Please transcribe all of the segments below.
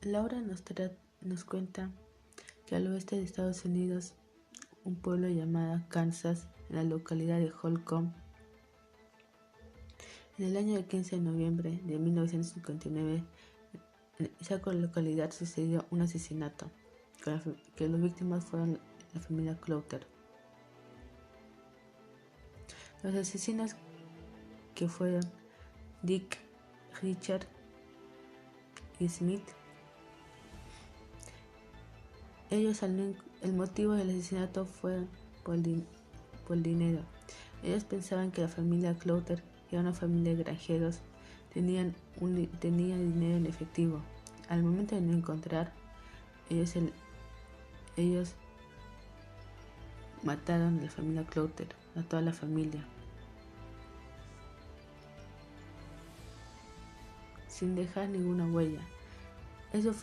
La obra nos cuenta que al oeste de Estados Unidos, un pueblo llamado Kansas, en la localidad de Holcomb, en el año 15 de noviembre de 1959, en esa localidad sucedió un asesinato, que las víctimas fueron la familia Clutter. Los asesinos, que fueron Dick, Richard y Smith, el motivo del asesinato fue por el dinero. Ellos pensaban que la familia Clutter era una familia de granjeros, tenía dinero en efectivo. Al momento de no encontrar, ellos mataron a la familia Clutter, a toda la familia, sin dejar ninguna huella. Eso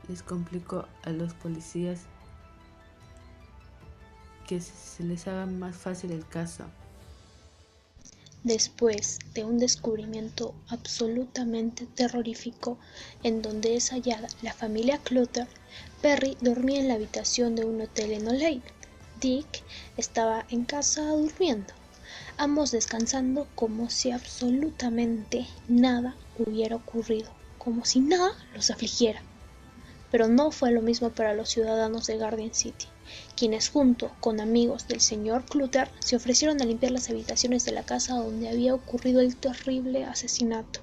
les complicó a los policías que se les haga más fácil el caso. Después de un descubrimiento absolutamente terrorífico en donde es hallada la familia Clutter, Perry dormía en la habitación de un hotel en Olathe. Dick estaba en casa durmiendo, ambos descansando como si absolutamente nada hubiera ocurrido, como si nada los afligiera. Pero no fue lo mismo para los ciudadanos de Garden City, quienes junto con amigos del señor Clutter se ofrecieron a limpiar las habitaciones de la casa donde había ocurrido el terrible asesinato,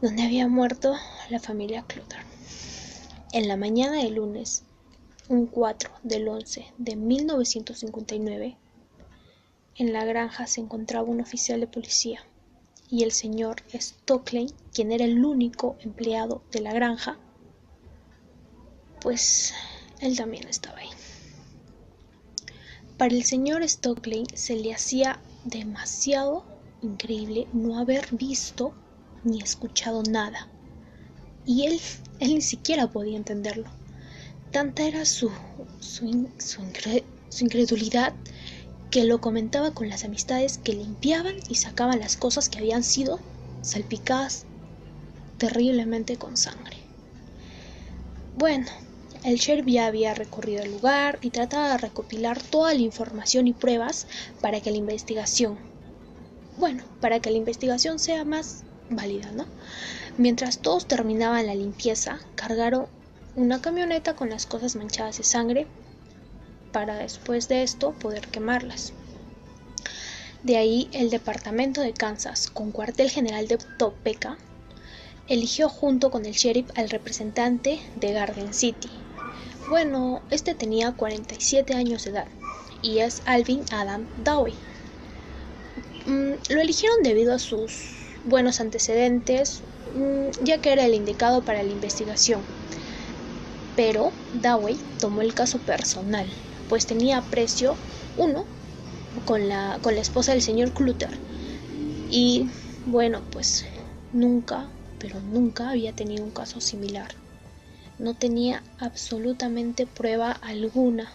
donde había muerto la familia Clutter. En la mañana del lunes, un 4 del 11 de 1959, en la granja se encontraba un oficial de policía y el señor Stockley, quien era el único empleado de la granja, pues él también estaba ahí. Para el señor Stockley se le hacía demasiado increíble no haber visto ni escuchado nada, y él ni siquiera podía entenderlo. Tanta era su incredulidad que lo comentaba con las amistades que limpiaban y sacaban las cosas que habían sido salpicadas terriblemente con sangre. Bueno, el sheriff ya había recorrido el lugar y trataba de recopilar toda la información y pruebas para que la investigación sea más válida, ¿no? Mientras todos terminaban la limpieza, cargaron una camioneta con las cosas manchadas de sangre para después de esto poder quemarlas. De ahí el departamento de Kansas, con cuartel general de Topeka, eligió junto con el sheriff al representante de Garden City. Bueno, este tenía 47 años de edad y es Alvin Adam Dewey. Lo eligieron debido a sus buenos antecedentes, ya que era el indicado para la investigación. Pero Dewey tomó el caso personal, pues tenía aprecio, con la esposa del señor Clutter. Y bueno, pues nunca había tenido un caso similar. No tenía absolutamente prueba alguna,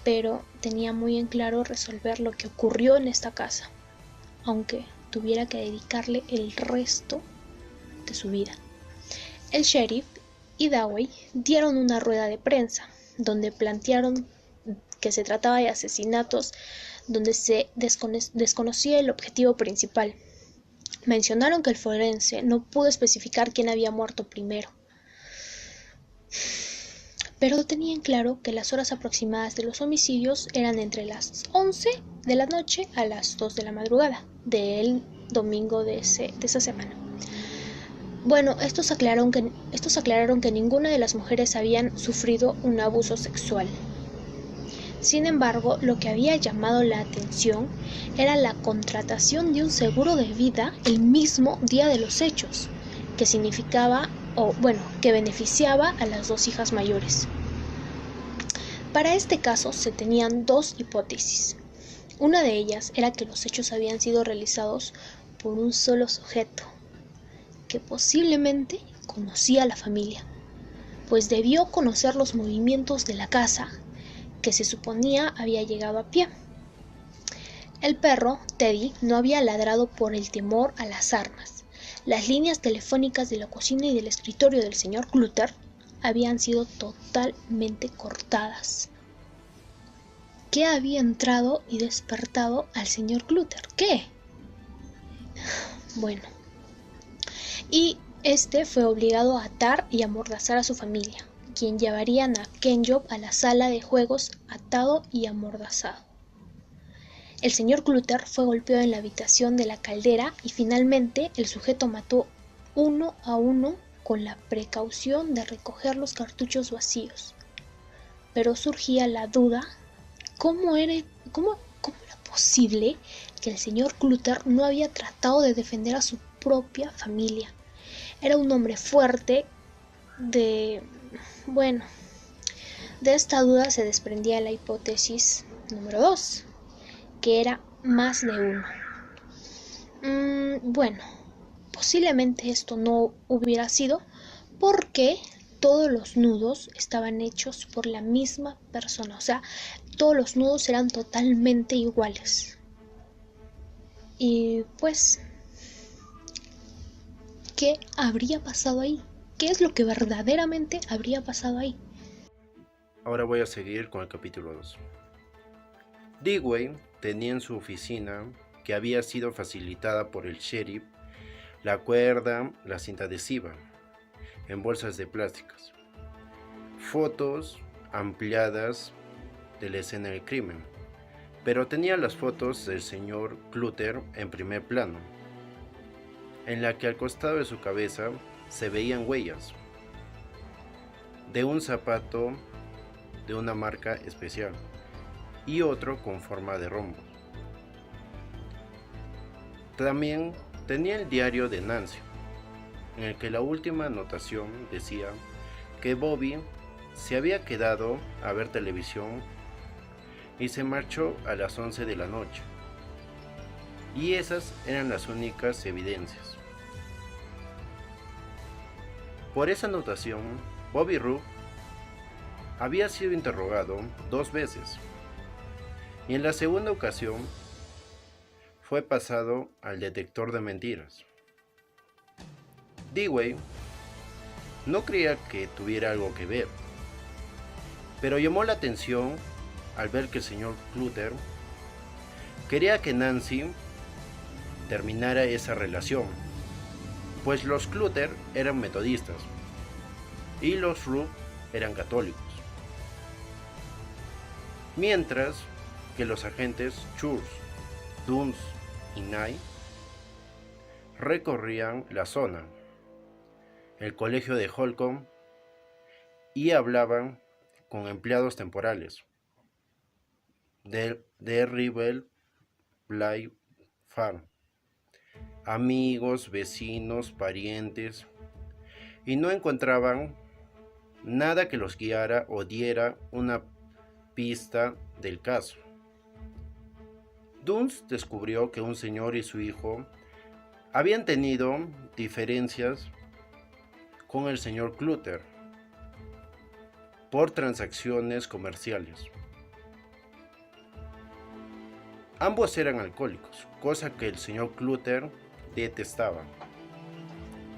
pero tenía muy en claro resolver lo que ocurrió en esta casa, aunque tuviera que dedicarle el resto de su vida. El sheriff y Dewey dieron una rueda de prensa, donde plantearon que se trataba de asesinatos donde se desconocía el objetivo principal. Mencionaron que el forense no pudo especificar quién había muerto primero, pero tenían claro que las horas aproximadas de los homicidios eran entre las 11 de la noche a las 2 de la madrugada del domingo de esa semana. Bueno, estos aclararon que ninguna de las mujeres habían sufrido un abuso sexual. Sin embargo, lo que había llamado la atención era la contratación de un seguro de vida el mismo día de los hechos, que beneficiaba a las dos hijas mayores. Para este caso se tenían dos hipótesis. Una de ellas era que los hechos habían sido realizados por un solo sujeto, que posiblemente conocía a la familia, pues debió conocer los movimientos de la casa, que se suponía había llegado a pie. El perro, Teddy, no había ladrado por el temor a las armas. Las líneas telefónicas de la cocina y del escritorio del señor Clutter habían sido totalmente cortadas. ¿Qué había entrado y despertado al señor Clutter? ¿Qué? Bueno, y este fue obligado a atar y amordazar a su familia, quien llevarían a Kenjob a la sala de juegos atado y amordazado. El señor Clutter fue golpeado en la habitación de la caldera y finalmente el sujeto mató uno a uno con la precaución de recoger los cartuchos vacíos. Pero surgía la duda, ¿cómo era posible que el señor Clutter no había tratado de defender a su propia familia? Era un hombre fuerte. De esta duda se desprendía la hipótesis número 2, que era más de uno. Posiblemente esto no hubiera sido porque todos los nudos estaban hechos por la misma persona, o sea, todos los nudos eran totalmente iguales. Y pues, ¿qué habría pasado ahí? ¿Qué es lo que verdaderamente habría pasado ahí? Ahora voy a seguir con el capítulo 2. Dewey tenía en su oficina, que había sido facilitada por el sheriff, la cuerda, la cinta adhesiva, en bolsas de plásticas, fotos ampliadas de la escena del crimen, pero tenía las fotos del señor Clutter en primer plano, en la que al costado de su cabeza se veían huellas de un zapato de una marca especial y otro con forma de rombo. También tenía el diario de Nancy, en el que la última anotación decía que Bobby se había quedado a ver televisión y se marchó a las 11 de la noche. Y esas eran las únicas evidencias. Por esa anotación, Bobby Roop había sido interrogado 2 veces, y en la segunda ocasión fue pasado al detector de mentiras. Dewey no creía que tuviera algo que ver, pero llamó la atención al ver que el señor Clutter quería que Nancy terminara esa relación, pues los Clutter eran metodistas y los Roop eran católicos, mientras que los agentes Schurz, Dunst y Nye recorrían la zona, el colegio de Holcomb, y hablaban con empleados temporales de River Play Farm, amigos, vecinos, parientes, y no encontraban nada que los guiara o diera una pista del caso. Dunst descubrió que un señor y su hijo habían tenido diferencias con el señor Clutter por transacciones comerciales. Ambos eran alcohólicos, cosa que el señor Clutter detestaba.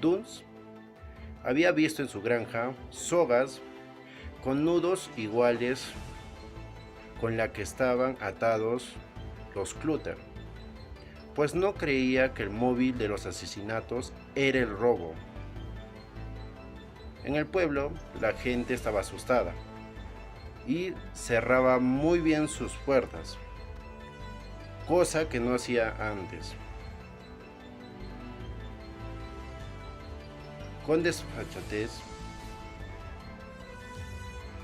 Dunst había visto en su granja sogas con nudos iguales con la que estaban atados los Clutter, pues no creía que el móvil de los asesinatos era el robo. En el pueblo la gente estaba asustada y cerraba muy bien sus puertas, cosa que no hacía antes. Con desfachatez,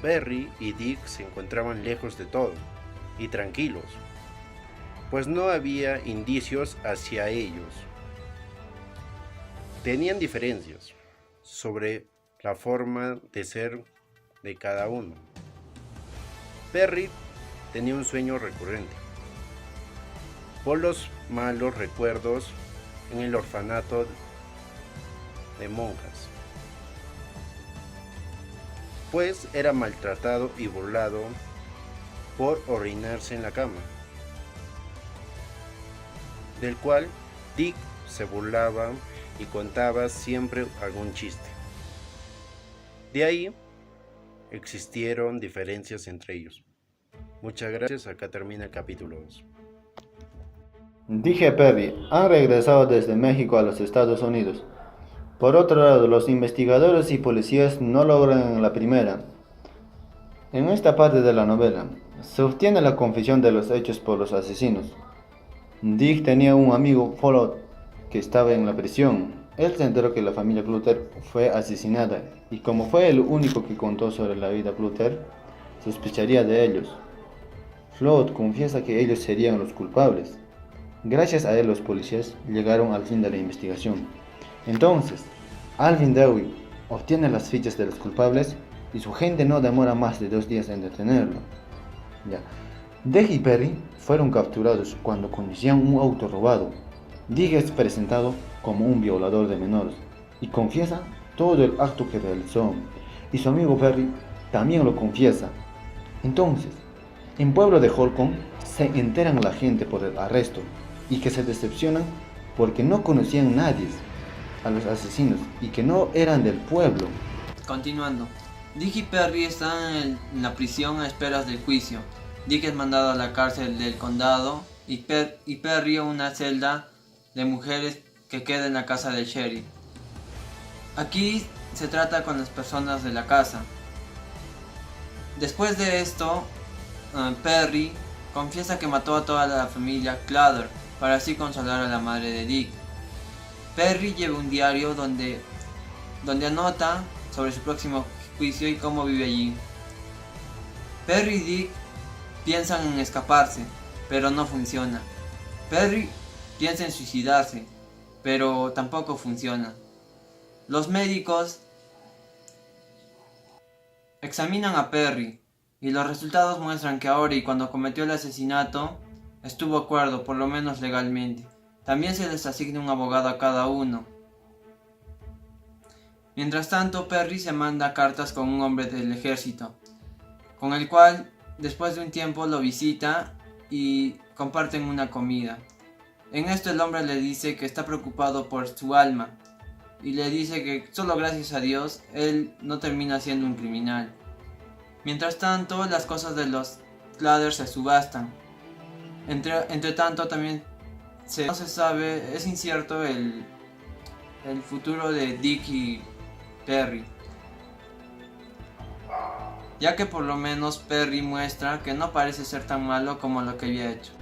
Perry y Dick se encontraban lejos de todo y tranquilos, pues no había indicios hacia ellos. Tenían diferencias sobre la forma de ser de cada uno. Perry tenía un sueño recurrente por los malos recuerdos en el orfanato de monjas, pues era maltratado y burlado por orinarse en la cama, del cual Dick se burlaba y contaba siempre algún chiste. De ahí existieron diferencias entre ellos. Muchas gracias, acá termina el capítulo 2. Dick y Perry han regresado desde México a los Estados Unidos. Por otro lado, los investigadores y policías no logran la primera. En esta parte de la novela, se obtiene la confesión de los hechos por los asesinos. Dick tenía un amigo, Follett, que estaba en la prisión. Él se enteró que la familia Clutter fue asesinada y como fue el único que contó sobre la vida Clutter, sospecharía de ellos. Floyd confiesa que ellos serían los culpables. Gracias a él los policías llegaron al fin de la investigación. Entonces, Alvin Dewey obtiene las fichas de los culpables y su gente no demora más de 2 días en detenerlo. Dick y Perry fueron capturados cuando conducían un auto robado. Dick es presentado como un violador de menores y confiesa todo el acto que realizó, y su amigo Perry también lo confiesa. Entonces, en pueblo de Holcomb se enteran la gente por el arresto y que se decepcionan porque no conocían nadie a los asesinos y que no eran del pueblo. Continuando, Dick y Perry están en la prisión a esperas del juicio. Dick es mandado a la cárcel del condado y Perry a una celda de mujeres que queda en la casa del sheriff. Aquí se trata con las personas de la casa. Después de esto, Perry confiesa que mató a toda la familia Clutter para así consolar a la madre de Dick. Perry lleva un diario donde anota sobre su próximo juicio y cómo vive allí. Perry y Dick piensan en escaparse, pero no funciona. Perry piensa en suicidarse, pero tampoco funciona. Los médicos examinan a Perry y los resultados muestran que ahora y cuando cometió el asesinato estuvo de acuerdo, por lo menos legalmente. También se les asigna un abogado a cada uno. Mientras tanto, Perry se manda cartas con un hombre del ejército, con el cual después de un tiempo lo visita y comparten una comida. En esto el hombre le dice que está preocupado por su alma y le dice que solo gracias a Dios él no termina siendo un criminal. Mientras tanto, las cosas de los Clutter se subastan. Entre tanto también no se sabe, es incierto el futuro de Dick y Perry, ya que por lo menos Perry muestra que no parece ser tan malo como lo que había hecho.